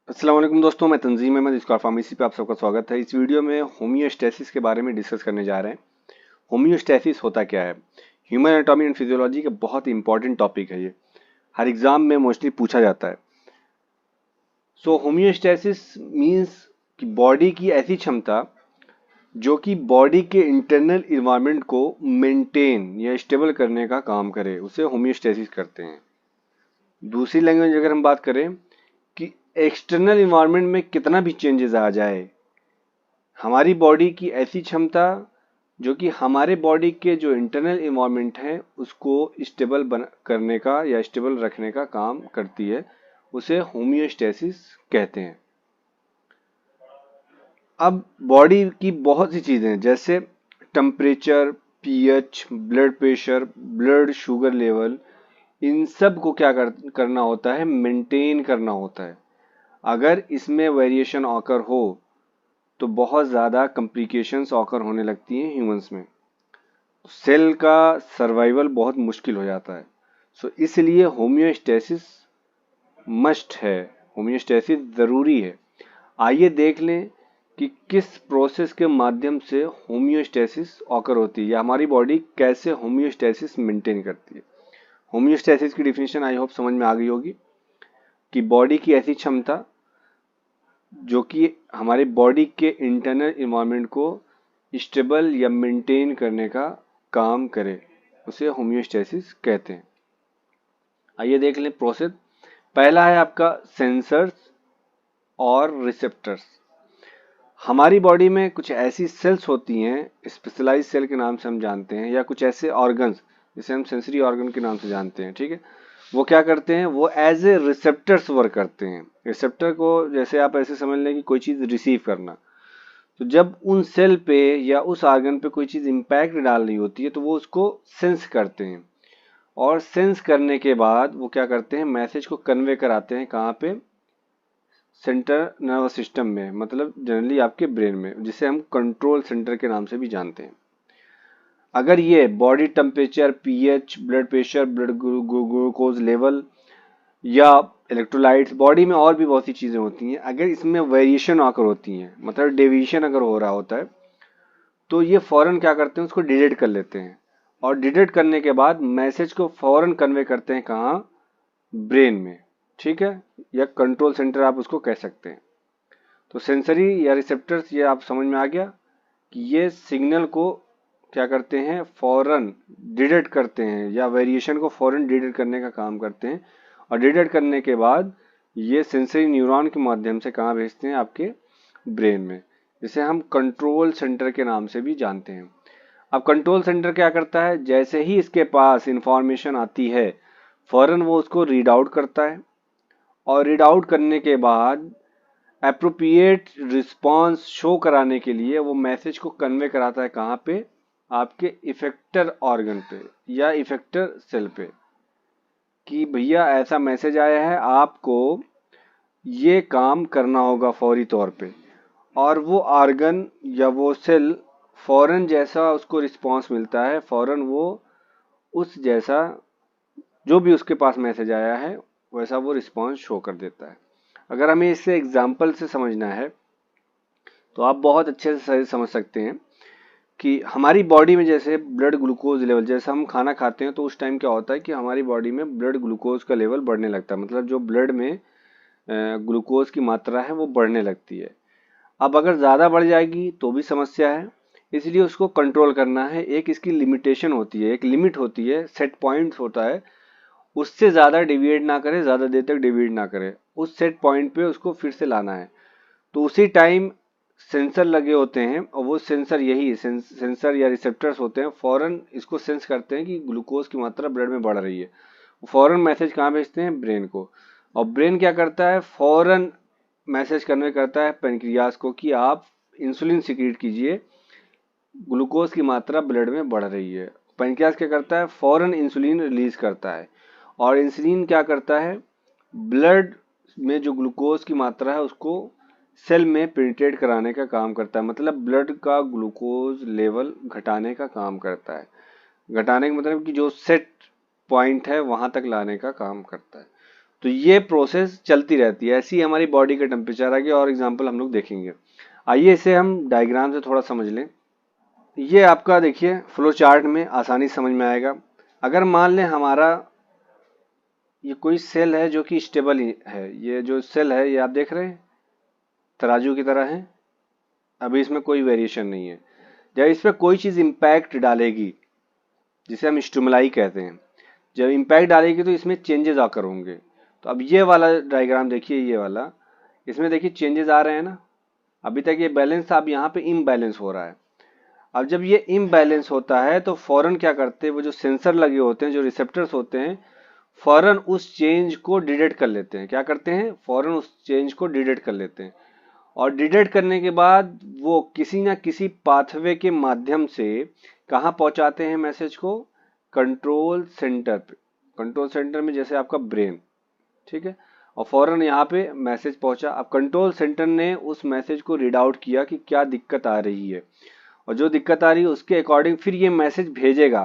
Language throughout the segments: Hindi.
अस्सलाम वालेकुम दोस्तों, मैं तंजीम अहमद स्कॉर फार्मेसी पे आप सबका स्वागत है। इस वीडियो में होम्योस्टेसिस के बारे में डिस्कस करने जा रहे हैं। होम्योस्टेसिस होता क्या है? ह्यूमन एनाटॉमी एंड फिजियोलॉजी का बहुत ही इंपॉर्टेंट टॉपिक है ये। हर एग्जाम में मोस्टली पूछा जाता है। होम्योस्टेसिस मीन्स कि बॉडी की ऐसी क्षमता जो कि बॉडी के इंटरनल इन्वायरमेंट को मेंटेन या स्टेबल करने का काम करे, उसे होम्योस्टेसिस करते हैं। दूसरी लैंग्वेज अगर हम बात करें कि एक्सटर्नल इन्वायरमेंट में कितना भी चेंजेस आ जाए, हमारी बॉडी की ऐसी क्षमता जो कि हमारे बॉडी के जो इंटरनल इन्वायरमेंट है उसको स्टेबल करने का या स्टेबल रखने का काम करती है, उसे होम्योस्टेसिस कहते हैं। अब बॉडी की बहुत सी चीजें हैं, जैसे temperature, pH, blood pressure, blood sugar level, इन सब को क्या करना होता है, मेंटेन करना होता है। अगर इसमें वेरिएशन ऑकर हो तो बहुत ज़्यादा कॉम्प्लिकेशंस ऑकर होने लगती हैं ह्यूमंस में। सेल का सर्वाइवल बहुत मुश्किल हो जाता है। इसलिए होम्योस्टेसिस मस्ट है, होम्योस्टेसिस ज़रूरी है। आइए देख लें कि किस प्रोसेस के माध्यम से होम्योस्टेसिस ऑकर होती है या हमारी बॉडी कैसे होम्योस्टेसिस मेंटेन करती है। होम्योस्टेसिस की डिफिनेशन आई होप समझ में आ गई होगी कि बॉडी की ऐसी क्षमता जो कि हमारे बॉडी के इंटरनल इन्वायरमेंट को स्टेबल या मेंटेन करने का काम करे, उसे होम्योस्टेसिस कहते हैं। आइए देख लें प्रोसेस। पहला है आपका सेंसर्स और रिसेप्टर्स। हमारी बॉडी में कुछ ऐसी सेल्स होती हैं, स्पेशलाइज सेल के नाम से हम जानते हैं, या कुछ ऐसे ऑर्गन्स जिसे हम सेंसरी ऑर्गन के नाम से जानते हैं, ठीक है। वो क्या करते हैं, वो एज ए रिसेप्टर्स वर्क करते हैं। रिसेप्टर को जैसे आप ऐसे समझ लें कि कोई चीज़ रिसीव करना। तो जब उन सेल पे या उस ऑर्गन पे कोई चीज़ इम्पैक्ट डाल रही होती है तो वो उसको सेंस करते हैं, और सेंस करने के बाद वो क्या करते हैं, मैसेज को कन्वे कराते हैं कहाँ पे, सेंटर नर्वस सिस्टम में, मतलब जनरली आपके ब्रेन में, जिसे हम कंट्रोल सेंटर के नाम से भी जानते हैं। अगर ये body temperature, pH, blood pressure, blood glucose level या इलेक्ट्रोलाइट्स, बॉडी में और भी बहुत सी चीज़ें होती हैं, अगर इसमें वेरिएशन आकर होती हैं, मतलब डेविएशन अगर हो रहा होता है, तो ये फौरन क्या करते हैं, उसको डिटेक्ट कर लेते हैं, और डिटेक्ट करने के बाद मैसेज को फौरन कन्वे करते हैं कहाँ, ब्रेन में, ठीक है, या कंट्रोल सेंटर आप उसको कह सकते हैं। तो सेंसरी या रिसेप्टर्स, ये आप समझ में आ गया कि ये सिग्नल को क्या करते हैं, फौरन डिटेक्ट करते हैं या वेरिएशन को फौरन डिटेक्ट करने का काम करते हैं, और डिटेक्ट करने के बाद ये सेंसरी न्यूरॉन के माध्यम से कहाँ भेजते हैं, आपके ब्रेन में, जिसे हम कंट्रोल सेंटर के नाम से भी जानते हैं। अब कंट्रोल सेंटर क्या करता है, जैसे ही इसके पास इंफॉर्मेशन आती है फौरन वो उसको रीड आउट करता है, और रीड आउट करने के बाद अप्रोप्रिएट रिस्पांस शो कराने के लिए वो मैसेज को कन्वे कराता है कहाँ पे, आपके इफेक्टर ऑर्गन पे या इफेक्टर सेल पे, कि भैया ऐसा मैसेज आया है, आपको ये काम करना होगा फौरी तौर पे। और वो ऑर्गन या वो सेल फौरन जैसा उसको रिस्पांस मिलता है, फौरन वो उस जैसा जो भी उसके पास मैसेज आया है वैसा वो रिस्पांस शो कर देता है। अगर हमें इसे एग्जाम्पल से समझना है तो आप बहुत अच्छे से समझ सकते हैं कि हमारी बॉडी में जैसे ब्लड ग्लूकोज लेवल, जैसे हम खाना खाते हैं तो उस टाइम क्या होता है कि हमारी बॉडी में ब्लड ग्लूकोज का लेवल बढ़ने लगता है, मतलब जो ब्लड में ग्लूकोज की मात्रा है वो बढ़ने लगती है। अब अगर ज़्यादा बढ़ जाएगी तो भी समस्या है, इसलिए उसको कंट्रोल करना है। एक इसकी लिमिटेशन होती है, एक लिमिट होती है, सेट पॉइंट्स होता है, उससे ज़्यादा डिविएट ना करे, ज़्यादा देर तक डिविएट ना करे, उस सेट पॉइंट पे उसको फिर से लाना है। तो उसी टाइम सेंसर लगे होते हैं, और वो सेंसर यही सेंसर या रिसेप्टर्स होते हैं, फौरन इसको सेंस करते हैं कि ग्लूकोज की मात्रा ब्लड में बढ़ रही है। फौरन मैसेज कहाँ भेजते हैं, ब्रेन को। और ब्रेन क्या करता है, फौरन मैसेज कन्वे करता है पेनक्रियास को कि आप इंसुलिन सिक्रीट कीजिए, ग्लूकोज की मात्रा ब्लड में बढ़ रही है। पेनक्रियास क्या करता है, फौरन इंसुलिन रिलीज करता है, और इंसुलिन क्या करता है, ब्लड में जो ग्लूकोज की मात्रा है उसको सेल में पेनिट्रेट कराने का काम करता है, मतलब ब्लड का ग्लूकोज लेवल घटाने का काम करता है। घटाने का मतलब कि जो सेट पॉइंट है वहां तक लाने का काम करता है। तो ये प्रोसेस चलती रहती है। ऐसी हमारी बॉडी का टेम्परेचर आगे और एग्जांपल हम लोग देखेंगे। आइए इसे हम डायग्राम से थोड़ा समझ लें। ये आपका देखिए फ्लो चार्ट में आसानी से समझ में आएगा। अगर मान लें हमारा ये कोई सेल है जो कि स्टेबल है, ये जो सेल है ये आप देख रहे हैं तराजू की तरह है, अभी इसमें कोई वेरिएशन नहीं है। जब इस पर कोई चीज़ इम्पैक्ट डालेगी जिसे हम स्टिमुलाई कहते हैं, जब इम्पैक्ट डालेगी तो इसमें चेंजेस आकर होंगे। तो अब ये वाला डायग्राम देखिए, ये वाला, इसमें देखिए चेंजेस आ रहे हैं ना। अभी तक ये बैलेंस था, अब यहाँ पे इम्बैलेंस हो रहा है। अब जब ये इम्बैलेंस होता है तो फौरन क्या करते हैं, वो जो सेंसर लगे होते हैं, जो रिसेप्टर्स होते हैं, फौरन उस चेंज को डिटेक्ट कर लेते हैं। क्या करते हैं, फौरन उस चेंज को डिटेक्ट कर लेते हैं। और डिटेक्ट करने के बाद वो किसी ना किसी पाथवे के माध्यम से कहाँ पहुंचाते हैं मैसेज को, कंट्रोल सेंटर पे। कंट्रोल सेंटर में जैसे आपका ब्रेन, ठीक है, और फौरन यहाँ पे मैसेज पहुंचा। अब कंट्रोल सेंटर ने उस मैसेज को रीड आउट किया कि क्या दिक्कत आ रही है, और जो दिक्कत आ रही है उसके अकॉर्डिंग फिर ये मैसेज भेजेगा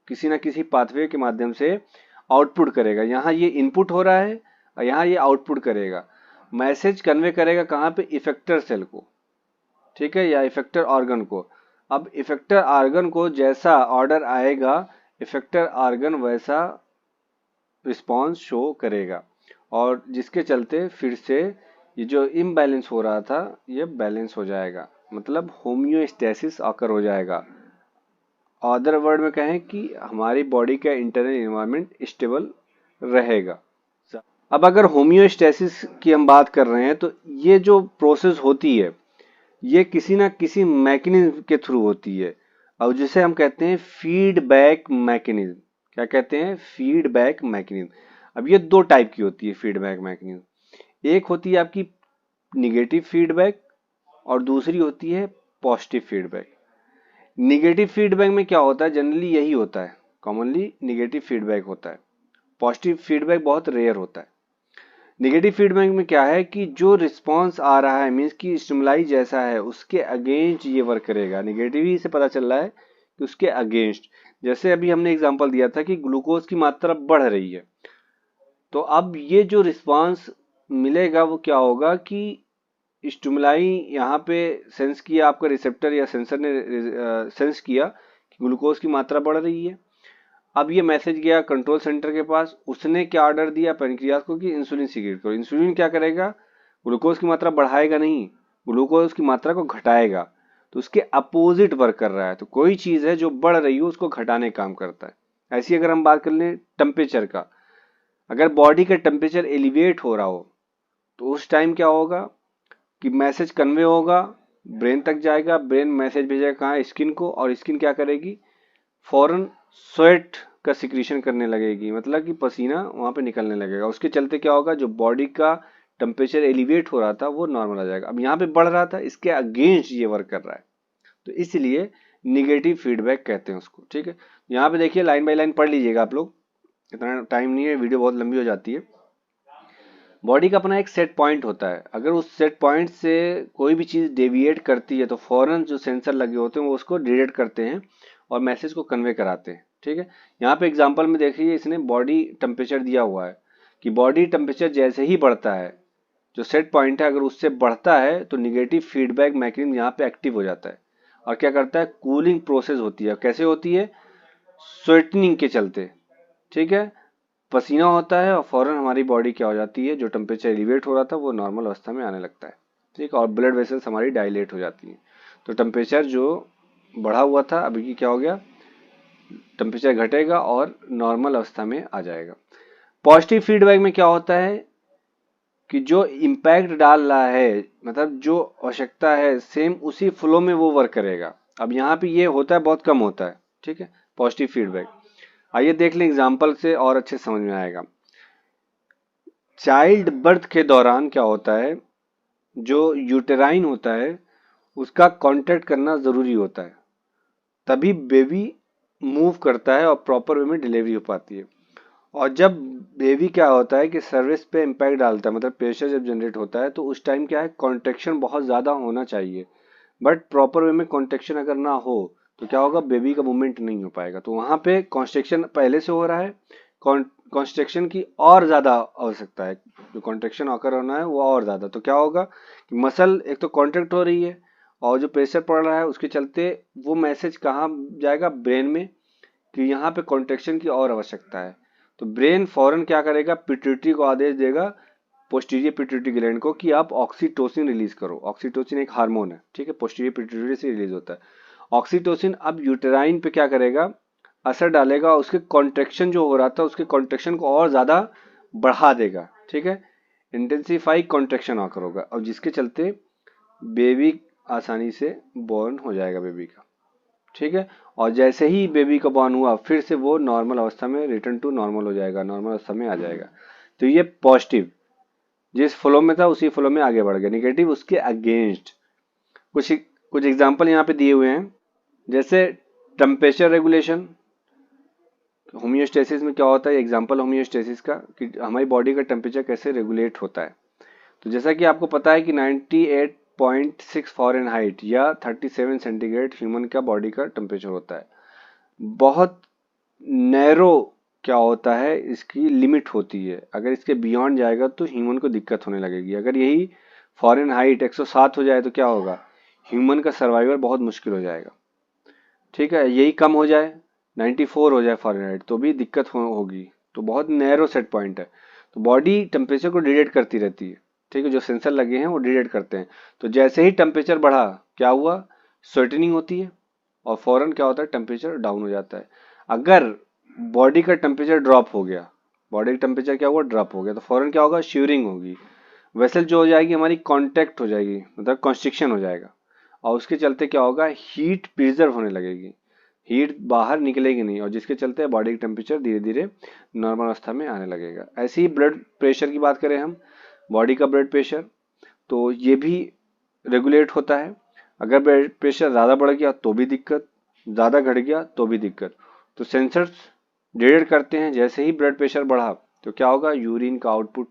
किसी ना किसी पाथवे के माध्यम से, आउटपुट करेगा। यहाँ ये इनपुट हो रहा है और यहाँ ये आउटपुट करेगा। मैसेज कन्वे करेगा कहाँ पे, इफेक्टर सेल को, ठीक है, या इफेक्टर ऑर्गन को। अब इफेक्टर ऑर्गन को जैसा ऑर्डर आएगा, इफेक्टर ऑर्गन वैसा रिस्पॉन्स शो करेगा, और जिसके चलते फिर से ये जो इम्बैलेंस हो रहा था ये बैलेंस हो जाएगा, मतलब होम्योस्टेसिस आकर हो जाएगा। अदर वर्ड में कहें कि हमारी बॉडी का इंटरनल एनवायरनमेंट स्टेबल रहेगा। अब अगर होम्योस्टेसिस की हम बात कर रहे हैं तो ये जो प्रोसेस होती है ये किसी ना किसी मैकेनिज्म के थ्रू होती है, और जिसे हम कहते हैं फीडबैक मैकेनिज्म। क्या कहते हैं, फीडबैक मैकेनिज्म। अब ये दो टाइप की होती है फीडबैक मैकेनिज्म। एक होती है आपकी निगेटिव फीडबैक और दूसरी होती है पॉजिटिव फीडबैक। निगेटिव फीडबैक में क्या होता है, जनरली यही होता है, कॉमनली निगेटिव फीडबैक होता है। पॉजिटिव फीडबैक बहुत रेयर होता है। निगेटिव फीडबैक में क्या है कि जो रिस्पॉन्स आ रहा है, मीन्स कि स्टिमुलाई जैसा है उसके अगेंस्ट ये वर्क करेगा। निगेटिव ही से पता चल रहा है कि उसके अगेंस्ट। जैसे अभी हमने एग्जांपल दिया था कि ग्लूकोज की मात्रा बढ़ रही है, तो अब ये जो रिस्पॉन्स मिलेगा वो क्या होगा कि स्टिमुलाई यहाँ पे सेंस किया, आपका रिसेप्टर या सेंसर ने सेंस किया कि ग्लूकोज की मात्रा बढ़ रही है। अब ये मैसेज गया कंट्रोल सेंटर के पास, उसने क्या ऑर्डर दिया पैनक्रियास को कि इंसुलिन सीक्रेट करो। इंसुलिन क्या करेगा, ग्लूकोज की मात्रा बढ़ाएगा नहीं, ग्लूकोज की मात्रा को घटाएगा। तो उसके अपोजिट वर्क कर रहा है। तो कोई चीज है जो बढ़ रही हो उसको घटाने का काम करता है। ऐसी अगर हम बात कर लें टेम्परेचर का, अगर बॉडी का टेम्परेचर एलिवेट हो रहा हो तो उस टाइम क्या होगा कि मैसेज कन्वे होगा, ब्रेन तक जाएगा, ब्रेन मैसेज भेजेगा कहाँ, स्किन को, और स्किन क्या करेगी, फौरन स्वेट का सिक्रीशन करने लगेगी, मतलब कि पसीना वहां पे निकलने लगेगा। उसके चलते क्या होगा, जो बॉडी का टेम्परेचर एलिवेट हो रहा था वो नॉर्मल आ जाएगा। अब यहाँ पे बढ़ रहा था, इसके अगेंस्ट ये वर्क कर रहा है, तो इसलिए निगेटिव फीडबैक कहते हैं उसको। ठीक है, यहाँ पे देखिए लाइन बाय लाइन पढ़ लीजिएगा आप लोग, इतना टाइम नहीं है, वीडियो बहुत लंबी हो जाती है। बॉडी का अपना एक सेट पॉइंट होता है, अगर उस सेट पॉइंट से कोई भी चीज़ डेविएट करती है तो फौरन जो सेंसर लगे होते हैं वो उसको डिटेक्ट करते हैं और मैसेज को कन्वे कराते हैं। ठीक है, यहाँ पे एग्जांपल में देखिए इसने बॉडी टेम्परेचर दिया हुआ है कि बॉडी टेम्परेचर जैसे ही बढ़ता है, जो सेट पॉइंट है अगर उससे बढ़ता है तो निगेटिव फीडबैक मैकेनिज्म यहाँ पे एक्टिव हो जाता है और क्या करता है, कूलिंग प्रोसेस होती है। कैसे होती है, स्वेटनिंग के चलते। ठीक है, पसीना होता है और फौरन हमारी बॉडी क्या हो जाती है, जो टेम्परेचर एलिवेट हो रहा था वो नॉर्मल अवस्था में आने लगता है। ठीक, और ब्लड वेसल्स हमारी डायलेट हो जाती हैं। तो टेम्परेचर जो बढ़ा हुआ था अभी की क्या हो गया, टेम्परेचर घटेगा और नॉर्मल अवस्था में आ जाएगा। पॉजिटिव फीडबैक में क्या होता है कि जो इम्पैक्ट डाल रहा है, मतलब जो आवश्यकता है सेम उसी फ्लो में वो वर्क करेगा। अब यहाँ पे ये होता है, बहुत कम होता है। ठीक है, पॉजिटिव फीडबैक। आइए देख लें एग्जाम्पल से और अच्छे समझ में आएगा। चाइल्ड बर्थ के दौरान क्या होता है, जो यूटेराइन होता है उसका कांटेक्ट करना जरूरी होता है, तभी बेबी मूव करता है और प्रॉपर वे में डिलीवरी हो पाती है। और जब बेबी क्या होता है कि सर्विस पे इम्पैक्ट डालता है, मतलब प्रेशर जब जनरेट होता है तो उस टाइम क्या है, कॉन्ट्रेक्शन बहुत ज़्यादा होना चाहिए, बट प्रॉपर वे में कॉन्ट्रेक्शन अगर ना हो तो क्या होगा, बेबी का मूवमेंट नहीं हो पाएगा। तो वहाँ पे कॉन्स्ट्रक्शन पहले से हो रहा है, कॉन्स्ट्रिक्शन की और ज़्यादा आवश्यकता है, जो कॉन्ट्रेक्शन ऑकर होना है वो और ज़्यादा। तो क्या होगा कि मसल एक तो कॉन्ट्रैक्ट हो रही है और जो प्रेशर पड़ रहा है उसके चलते वो मैसेज कहाँ जाएगा, ब्रेन में, कि यहाँ पे कॉन्ट्रेक्शन की और आवश्यकता है। तो ब्रेन फौरन क्या करेगा, पिट्यूटरी को आदेश देगा, पोस्टीरियर पिट्यूटरी ग्लैंड को, कि आप ऑक्सीटोसिन रिलीज करो। ऑक्सीटोसिन एक हार्मोन है, ठीक है, पोस्टीरियर पिट्यूटरी से रिलीज होता है। ऑक्सीटोसिन अब यूटेराइन पे क्या करेगा, असर डालेगा, उसके कॉन्ट्रेक्शन जो हो रहा था उसके कॉन्ट्रेक्शन को और ज्यादा बढ़ा देगा, ठीक है, इंटेंसिफाई कॉन्ट्रेक्शन आकर होगा, और जिसके चलते बेबी आसानी से बॉर्न हो जाएगा बेबी का, ठीक है। और जैसे ही बेबी का बॉर्न हुआ फिर से वो नॉर्मल अवस्था में रिटर्न टू नॉर्मल हो जाएगा, नॉर्मल अवस्था में आ जाएगा। तो ये पॉजिटिव, जिस फ्लो में था उसी फ्लो में आगे बढ़ गया। निगेटिव उसके अगेंस्ट। कुछ कुछ एग्जांपल यहाँ पे दिए हुए हैं, जैसे टेम्परेचर रेगुलेशन। होम्योस्टेसिस में क्या होता है, एग्जांपल होम्योस्टेसिस का, कि हमारी बॉडी का टेम्परेचर कैसे रेगुलेट होता है। तो जैसा कि आपको पता है कि 98.6 फ़ारेनहाइट या 37 सेंटीग्रेड ह्यूमन का बॉडी का टेम्परेचर होता है। बहुत नैरो क्या होता है, इसकी लिमिट होती है, अगर इसके बियॉन्ड जाएगा तो ह्यूमन को दिक्कत होने लगेगी। अगर यही फ़ारेनहाइट 107 हो जाए तो क्या होगा, ह्यूमन का सर्वाइवल बहुत मुश्किल हो जाएगा, ठीक है। यही कम हो जाए, 94 हो जाए फ़ारेनहाइट, तो भी दिक्कत होगी। तो बहुत नैरो सेट पॉइंट है। तो बॉडी टेम्परेचर को डिटेक्ट करती रहती है, ठीक है, जो सेंसर लगे हैं वो डिटेक्ट करते हैं। तो जैसे ही टेम्परेचर बढ़ा, क्या हुआ, स्वेटनिंग होती है और फौरन क्या होता है, टेम्परेचर डाउन हो जाता है। अगर बॉडी का टेम्परेचर ड्रॉप हो गया, बॉडी का टेम्परेचर क्या हुआ, ड्रॉप हो गया, तो फौरन क्या होगा, शिवरिंग होगी, वेसल जो हो जाएगी हमारी कॉन्ट्रैक्ट हो जाएगी, मतलब कॉन्स्ट्रिक्शन हो जाएगा, और उसके चलते क्या होगा, हीट प्रिजर्व होने लगेगी, हीट बाहर निकलेगी नहीं, और जिसके चलते बॉडी का टेम्परेचर धीरे धीरे नॉर्मल अवस्था में आने लगेगा। ऐसे ही ब्लड प्रेशर की बात करें हम, बॉडी का ब्लड प्रेशर, तो ये भी रेगुलेट होता है। अगर ब्लड प्रेशर ज़्यादा बढ़ गया तो भी दिक्कत, ज़्यादा घट गया तो भी दिक्कत। तो सेंसर्स डिटेक्ट करते हैं, जैसे ही ब्लड प्रेशर बढ़ा तो क्या होगा, यूरिन का आउटपुट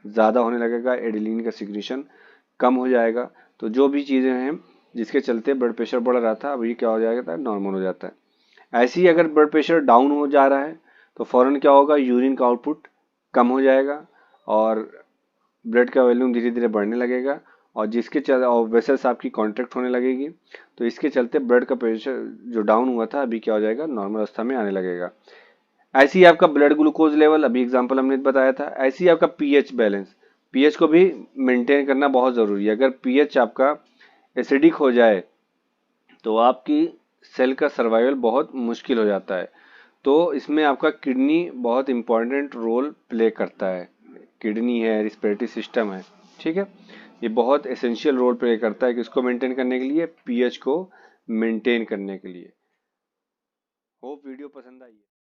ज़्यादा होने लगेगा, एडिलीन का सिक्रीशन कम हो जाएगा। तो जो भी चीज़ें हैं जिसके चलते ब्लड प्रेशर बढ़ रहा था अभी क्या हो जाएगा, नॉर्मल हो जाता है। ऐसे ही अगर ब्लड प्रेशर डाउन हो जा रहा है तो फ़ौरन क्या होगा, यूरिन का आउटपुट कम हो जाएगा और ब्लड का वॉल्यूम धीरे धीरे बढ़ने लगेगा, और जिसके चलते और वेसल्स आपकी कॉन्ट्रैक्ट होने लगेगी। तो इसके चलते ब्लड का प्रेशर जो डाउन हुआ था अभी क्या हो जाएगा, नॉर्मल अवस्था में आने लगेगा। ऐसे ही आपका ब्लड ग्लूकोज लेवल, अभी एग्जांपल हमने बताया था। ऐसे ही आपका पीएच बैलेंस, पीएच को भी मेंटेन करना बहुत ज़रूरी है। अगर पीएच आपका एसिडिक हो जाए तो आपकी सेल का सर्वाइवल बहुत मुश्किल हो जाता है। तो इसमें आपका किडनी बहुत इंपॉर्टेंट रोल प्ले करता है। किडनी है, रिस्पिरेटरी सिस्टम है, ठीक है, ये बहुत एसेंशियल रोल प्ले करता है कि इसको मेंटेन करने के लिए, पीएच को मेंटेन करने के लिए। होप वीडियो पसंद आई है।